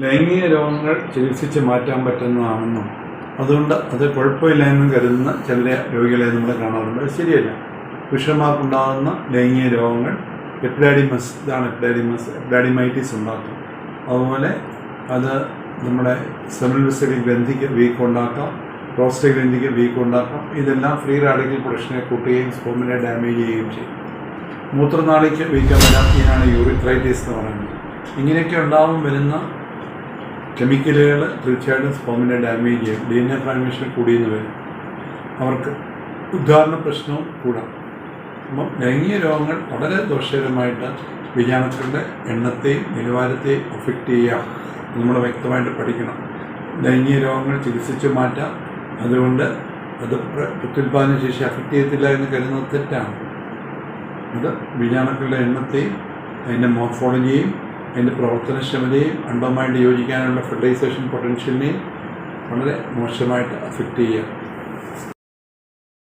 ലൈംഗിക രോഗങ്ങൾ ചികിത്സിച്ച് മാറ്റാൻ പറ്റുന്നതാണെന്നും അതുകൊണ്ട് അത് കുഴപ്പമില്ല എന്നും കരുതുന്ന ചില രോഗികളെ നമ്മൾ കാണാറുണ്ട്. അത് ശരിയല്ല. പുരുഷന്മാർക്കുണ്ടാകുന്ന ലൈംഗിക രോഗങ്ങൾ ഇതാണ് എപ്പിഡാഡിമൈറ്റിസ് ഉണ്ടാക്കും. അതുപോലെ അത് നമ്മുടെ സെമിനൽ വെസൽ ഗ്രന്ഥിക്ക് വീക്ക് ഉണ്ടാക്കാം, പ്രോസ്റ്റേറ്റ് ഗ്രന്ഥിക്ക് വീക്ക് ഉണ്ടാക്കാം. ഇതെല്ലാം ഫ്രീ റാഡിക്കൽ പ്രൊഡക്ഷനെ കൂട്ടുകയും സ്പോമിനെ ഡാമേജ് ചെയ്യുകയും ചെയ്യും. മൂത്രനാളിക്ക് വീക്കം വരാം. ഇതിനാണ് യൂറിത്രൈറ്റിസ് എന്ന് പറയുന്നത്. ഇങ്ങനെയൊക്കെ വരുന്ന കെമിക്കലുകൾ തീർച്ചയായിട്ടും സ്പോമിനെ ഡാമേജ് ചെയ്യും. DNA ഫ്രാഗ്മെന്റേഷൻ കൂടിയെന്ന് വരും. അവർക്ക് ഉദ്ധാരണ പ്രശ്നവും കൂടാം. അപ്പം ലൈംഗിക രോഗങ്ങൾ വളരെ ദോഷകരമായിട്ട് ബീജാണുക്കളുടെ എണ്ണത്തെയും നിലവാരത്തെയും അഫക്റ്റ് ചെയ്യാം. നമ്മൾ വ്യക്തമായിട്ട് പഠിക്കണം. ലൈംഗിക രോഗങ്ങൾ ചികിത്സിച്ച് മാറ്റാം. അതുകൊണ്ട് അത് പ്രത്യുൽപാദന ശേഷി അഫക്റ്റ് ചെയ്യത്തില്ല എന്ന് കരുതുന്നത് തെറ്റാണ്. അത് ബീജാണുക്കളുടെ എണ്ണത്തെയും അതിൻ്റെ മോർഫോളജിയെയും അതിൻ്റെ പ്രവർത്തനക്ഷമതയും അണ്ടവുമായിട്ട് യോജിക്കാനുള്ള ഫെർട്ടിലൈസേഷൻ പൊട്ടൻഷ്യലിനെയും വളരെ മോശമായിട്ട് അഫക്റ്റ് ചെയ്യുക.